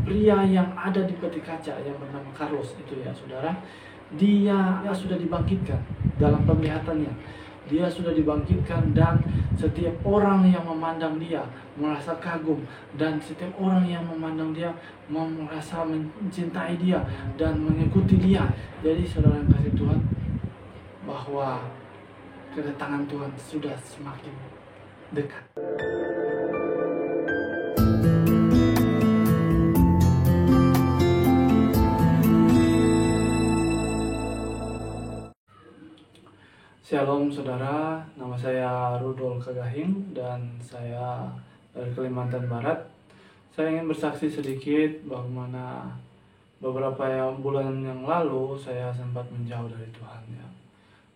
pria yang ada di peti kaca yang bernama Carlos itu ya saudara, dia sudah dibangkitkan dalam penglihatannya. Dia sudah dibangkitkan dan setiap orang yang memandang dia merasa kagum, dan setiap orang yang memandang dia merasa mencintai dia dan mengikuti dia. Jadi saudara yang kasih Tuhan, bahwa kedatangan Tuhan sudah semakin dekat. Shalom saudara, nama saya Rudol Kagahing dan saya dari Kalimantan Barat. Saya ingin bersaksi sedikit bagaimana beberapa bulan yang lalu saya sempat menjauh dari Tuhan ya.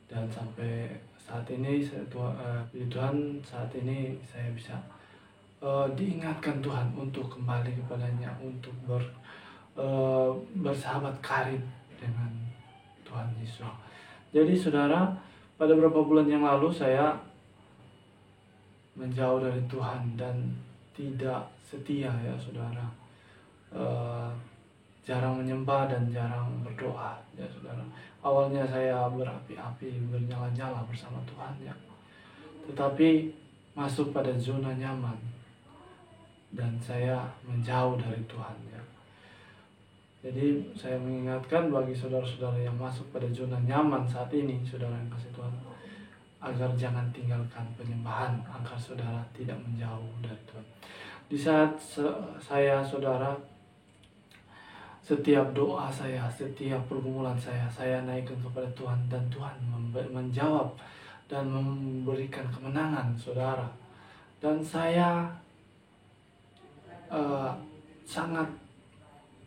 Dan sampai saat ini Tuhan saat ini saya bisa diingatkan Tuhan untuk kembali kepadanya, untuk bersahabat karib dengan Tuhan Yesus. Jadi saudara, pada beberapa bulan yang lalu saya menjauh dari Tuhan dan tidak setia ya saudara, jarang menyembah dan jarang berdoa ya saudara. Awalnya saya berapi-api, bernyala-nyala bersama Tuhan ya, tetapi masuk pada zona nyaman dan saya menjauh dari Tuhan ya. Jadi saya mengingatkan bagi saudara-saudara yang masuk pada zona nyaman saat ini, saudara yang kasih Tuhan, agar jangan tinggalkan penyembahan, agar saudara tidak menjauh dari Tuhan. Di saat saya saudara, setiap doa saya, setiap pergumulan saya naikkan kepada Tuhan, dan Tuhan menjawab dan memberikan kemenangan saudara. Dan saya sangat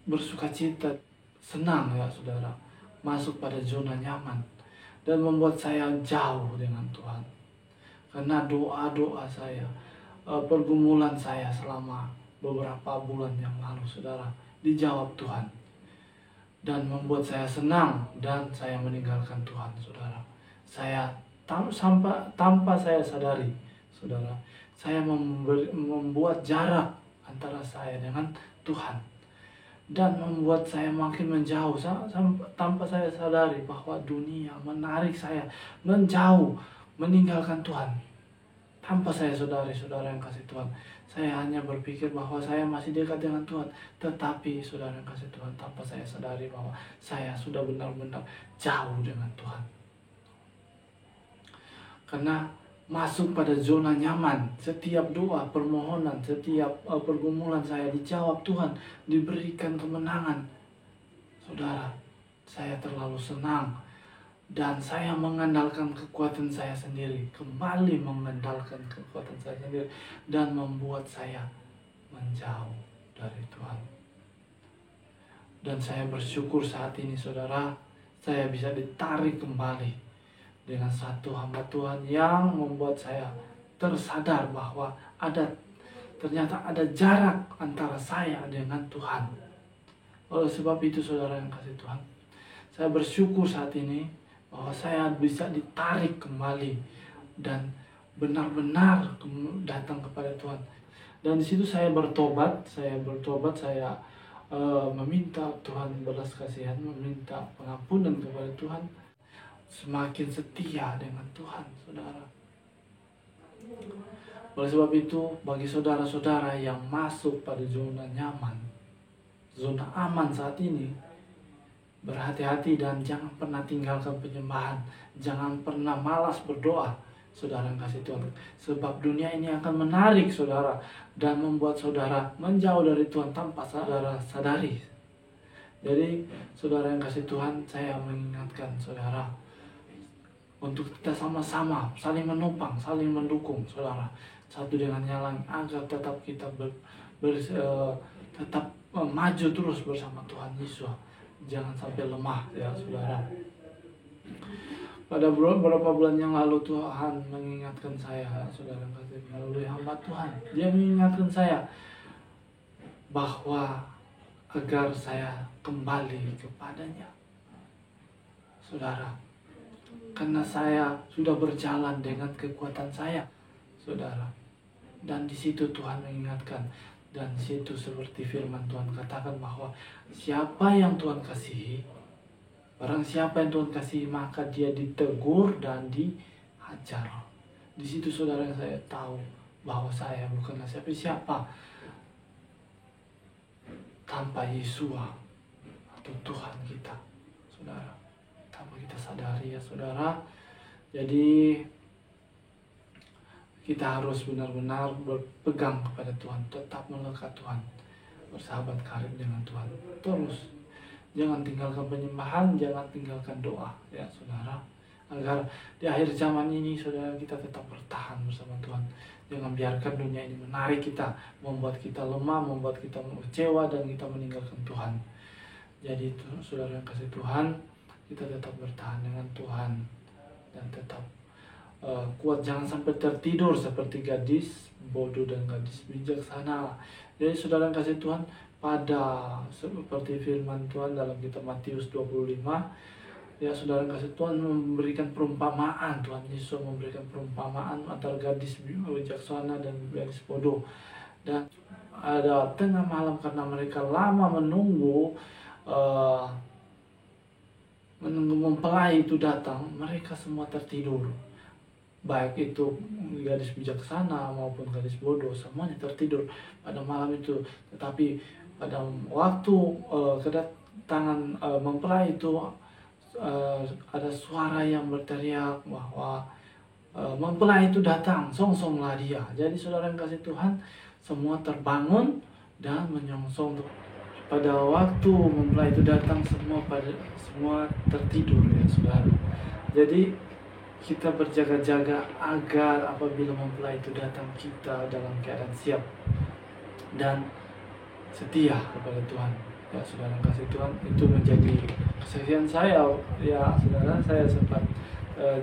bersukacita, senang ya saudara, masuk pada zona nyaman dan membuat saya jauh dengan Tuhan. Karena doa-doa saya, pergumulan saya selama beberapa bulan yang lalu saudara, dijawab Tuhan dan membuat saya senang, dan saya meninggalkan Tuhan saudara. Saya tanpa saya sadari saudara, saya membuat jarak antara saya dengan Tuhan, dan membuat saya makin menjauh tanpa saya sadari bahwa dunia menarik saya menjauh, meninggalkan Tuhan. Tanpa saya sadari, saudara yang kasih Tuhan, saya hanya berpikir bahwa saya masih dekat dengan Tuhan. Tetapi saudara yang kasih Tuhan, tanpa saya sadari bahwa saya sudah benar-benar jauh dengan Tuhan. Karena masuk pada zona nyaman, setiap doa, permohonan, setiap pergumulan saya dijawab Tuhan, diberikan kemenangan. Saudara, saya terlalu senang dan saya mengandalkan kekuatan saya sendiri, kembali mengandalkan kekuatan saya sendiri, dan membuat saya menjauh dari Tuhan. Dan saya bersyukur saat ini saudara, saya bisa ditarik kembali dengan satu hamba Tuhan yang membuat saya tersadar bahwa ternyata ada jarak antara saya dengan Tuhan. Oleh sebab itu saudara yang kasih Tuhan, saya bersyukur saat ini bahwa saya bisa ditarik kembali dan benar-benar datang kepada Tuhan. Dan di situ saya bertobat, saya meminta Tuhan belas kasihan, meminta pengampunan kepada Tuhan, semakin setia dengan Tuhan saudara. Oleh sebab itu, bagi saudara-saudara yang masuk pada zona nyaman, zona aman saat ini, berhati-hati dan jangan pernah tinggalkan penyembahan, jangan pernah malas berdoa saudara yang kasih Tuhan. Sebab dunia ini akan menarik saudara dan membuat saudara menjauh dari Tuhan tanpa saudara sadari. Jadi saudara yang kasih Tuhan, saya mengingatkan saudara untuk kita sama-sama saling menopang, saling mendukung saudara, satu dengan yang lain, agar tetap kita tetap maju terus bersama Tuhan Yesus. Jangan sampai lemah ya saudara. Pada beberapa bulan yang lalu Tuhan mengingatkan saya, saudara kasih, melalui hamba Tuhan, dia mengingatkan saya bahwa agar saya kembali kepadanya saudara. Karena saya sudah berjalan dengan kekuatan saya, saudara. Dan di situ Tuhan mengingatkan, Dan situ seperti firman Tuhan katakan bahwa siapa yang Tuhan kasihi, barang siapa yang Tuhan kasihi, maka dia ditegur dan diajar. Di situ saudara saya tahu bahwa saya bukanlah siapa tanpa Yesua atau Tuhan kita, saudara. Tanpa kita sadari ya saudara. Jadi kita harus benar-benar berpegang kepada Tuhan, tetap melekat Tuhan, bersahabat karib dengan Tuhan terus. Jangan tinggalkan penyembahan, jangan tinggalkan doa ya saudara, agar di akhir zaman ini saudara kita tetap bertahan bersama Tuhan. Jangan biarkan dunia ini menarik kita, membuat kita lemah, membuat kita kecewa, dan kita meninggalkan Tuhan. Jadi itu saudara yang kasih Tuhan, kita tetap bertahan dengan Tuhan dan tetap kuat, jangan sampai tertidur seperti gadis bodoh dan gadis bijaksana. Jadi saudara yang kasih Tuhan, pada seperti firman Tuhan dalam kitab Matius 25, ya saudara yang kasih Tuhan memberikan perumpamaan. Tuhan Yesus memberikan perumpamaan antara gadis bijaksana dan gadis bodoh. Dan ada tengah malam, karena mereka lama menunggu mempelai itu datang, mereka semua tertidur. Baik itu gadis bijaksana maupun gadis bodoh, semuanya tertidur pada malam itu. Tetapi pada waktu kedatangan mempelai itu, ada suara yang berteriak bahwa mempelai itu datang, songsonglah dia. Jadi saudara yang kasih Tuhan, semua terbangun dan menyongsong. Pada waktu mempelai itu datang, semua tertidur ya saudara. Jadi kita berjaga-jaga agar apabila mempelai itu datang, kita dalam keadaan siap dan setia kepada Tuhan. Ya saudara kasih Tuhan, itu menjadi kesaksian saya ya saudara. Saya sempat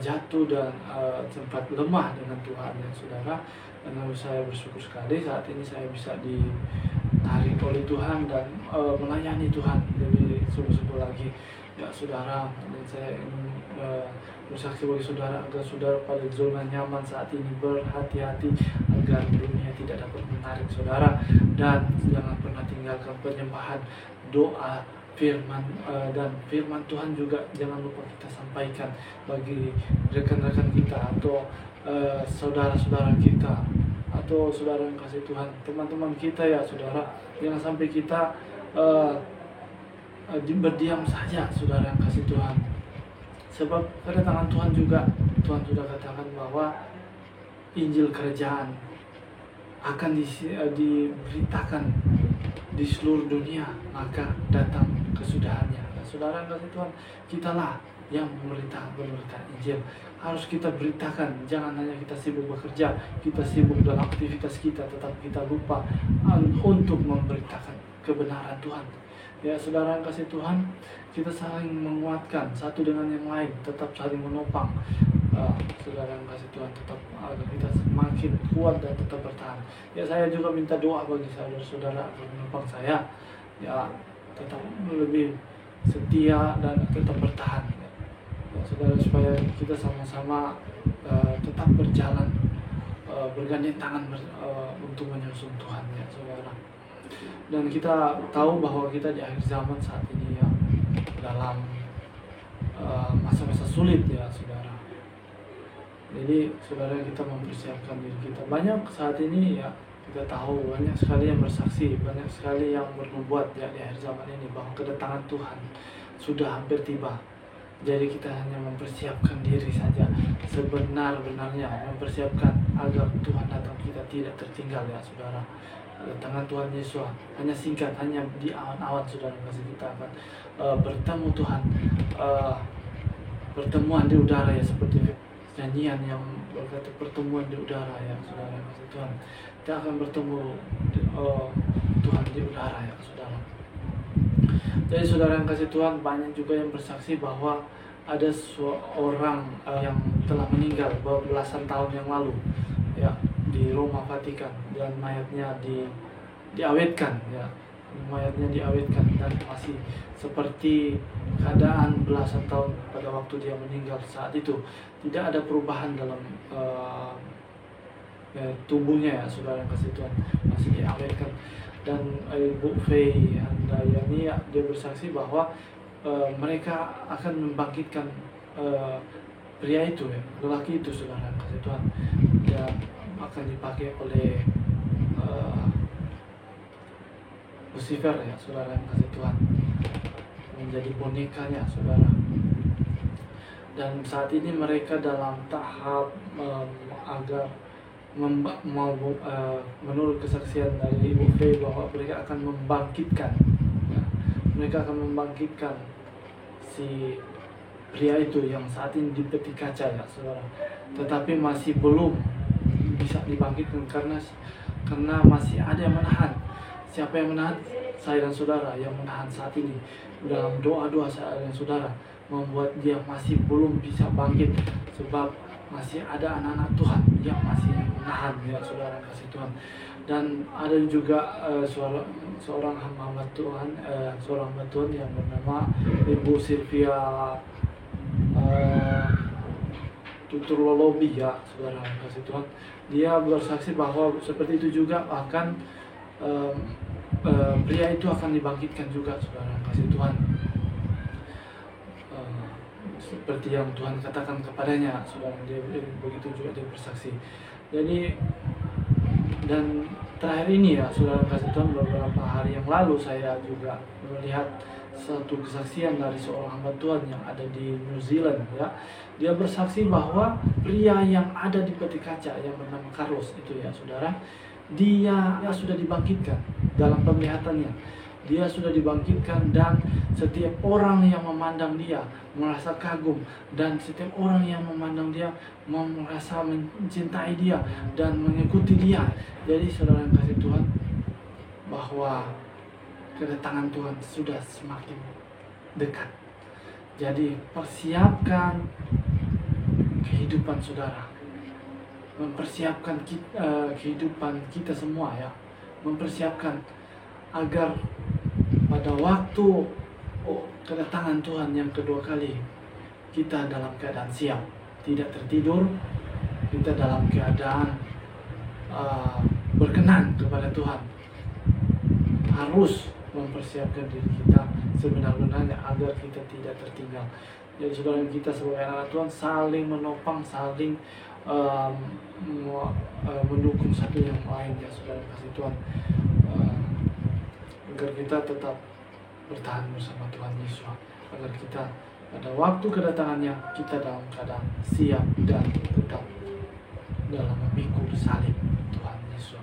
jatuh dan sempat lemah dengan Tuhan ya saudara. Dan saya bersyukur sekali saat ini saya bisa ditarik oleh Tuhan dan melayani Tuhan lebih sungguh-sungguh lagi ya saudara. Dan saya ingin bersaksi bagi saudara agar saudara pada zona nyaman saat ini berhati-hati agar dunia tidak dapat menarik saudara, dan jangan pernah tinggalkan penyembahan, doa, firman dan firman Tuhan juga jangan lupa kita sampaikan bagi rekan-rekan kita atau saudara-saudara kita atau saudara yang kasih Tuhan, teman-teman kita ya saudara. Jangan sampai kita berdiam saja saudara yang kasih Tuhan. Sebab kedatangan Tuhan juga, Tuhan sudah katakan bahwa Injil Kerajaan akan diberitakan di seluruh dunia, maka datang kesudahannya. Nah, saudara yang kasih Tuhan, kitalah yang memberitakan Injil. Harus kita beritakan, jangan hanya kita sibuk bekerja, kita sibuk dalam aktivitas kita, tetapi kita lupa untuk memberitakan kebenaran Tuhan. Ya saudara yang kasih Tuhan, kita saling menguatkan satu dengan yang lain, tetap saling menopang. Saudara yang kasih Tuhan, tetap agar kita semakin kuat dan tetap bertahan. Ya saya juga minta doa bagi saudara-saudara agar menopang saya, ya tetap lebih setia dan tetap bertahan. Ya saudara, supaya kita sama-sama tetap berjalan bergandeng tangan untuk menyusun Tuhan ya saudara. Dan kita tahu bahwa kita di akhir zaman saat ini ya, dalam masa-masa sulit ya saudara. Jadi saudara, kita mempersiapkan diri kita. Banyak saat ini ya, kita tahu banyak sekali yang bersaksi, banyak sekali yang bernubuat ya di akhir zaman ini bahwa kedatangan Tuhan sudah hampir tiba. Jadi kita hanya mempersiapkan diri saja, sebenar-benarnya mempersiapkan agar Tuhan datang, kita tidak tertinggal ya saudara. Kedatangan Tuhan Yesus hanya singkat, hanya di awan-awan saudara kasih. Kita akan bertemu Tuhan, pertemuan di udara ya, seperti nyanyian yang berkata pertemuan di udara ya saudara kasih Tuhan. Kita akan bertemu Tuhan di udara ya saudara. Jadi saudara yang kasih Tuhan, banyak juga yang bersaksi bahwa ada seorang yang telah meninggal belasan tahun yang lalu ya di Roma Vatikan, dan mayatnya diawetkan ya, mayatnya diawetkan dan masih seperti keadaan belasan tahun pada waktu dia meninggal. Saat itu tidak ada perubahan dalam tubuhnya ya saudara yang kasih Tuhan masih diawetkan. Dan Ibu Fei Handayani ya, dia bersaksi bahwa mereka akan membangkitkan pria itu ya, lelaki itu saudara yang kasih Tuhan, dia akan dipakai oleh Lucifer ya saudara yang kasih Tuhan, menjadi bonekanya saudara. Dan saat ini mereka dalam tahap agar menurut kesaksian dari Ibu Fei bahwa mereka akan membangkitkan ya, mereka akan membangkitkan si pria itu yang saat ini di peti kaca ya saudara, tetapi masih belum bisa dibangkitkan karena masih ada yang menahan. Siapa yang menahan? Saya dan saudara yang menahan saat ini dalam doa-doa saya dan saudara, membuat dia masih belum bisa bangkit, sebab masih ada anak-anak Tuhan yang masih menahan ya saudara kasih Tuhan. Dan ada juga seorang hamba Tuhan, seorang hamba Tuhan yang bernama Ibu Sylvia Tutur Lolobi ya saudara kasih Tuhan. Dia bersaksi bahwa seperti itu juga akan pria itu akan dibangkitkan juga saudara kasih Tuhan, seperti yang Tuhan katakan kepadanya saudara. Dia begitu juga dia bersaksi. Jadi dan terakhir ini ya saudara kasih Tuhan, beberapa hari yang lalu saya juga melihat satu kesaksian dari seorang hamba Tuhan yang ada di New Zealand ya. Dia bersaksi bahwa pria yang ada di peti kaca yang bernama Carlos itu ya saudara, dia sudah dibangkitkan dalam penglihatannya. Dia sudah dibangkitkan dan setiap orang yang memandang dia merasa kagum, dan setiap orang yang memandang dia merasa mencintai dia dan mengikuti dia. Jadi saudara yang kasih Tuhan, bahwa kedatangan Tuhan sudah semakin dekat. Jadi persiapkan kehidupan saudara, mempersiapkan kehidupan kita semua ya, mempersiapkan agar pada waktu kedatangan Tuhan yang kedua kali kita dalam keadaan siap, tidak tertidur, kita dalam keadaan berkenan kepada Tuhan. Harus mempersiapkan diri kita sebenar-benarnya agar kita tidak tertinggal. Jadi saudara kita sebagai anak Tuhan saling menopang, saling mendukung satu yang lain ya saudara kasih Tuhan, agar kita tetap bertahan bersama Tuhan Yesus, agar kita pada waktu kedatangannya kita dalam keadaan siap dan tetap dalam memikul salib Tuhan Yesus.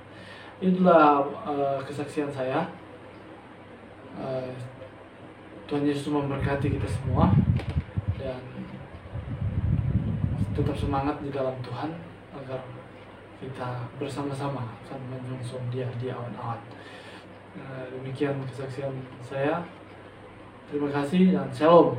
Itulah kesaksian saya. Tuhan Yesus memberkati kita semua dan tetap semangat di dalam Tuhan agar kita bersama-sama akan menyongsong Dia di awan-awan. Demikian kesaksian saya. Terima kasih dan shalom.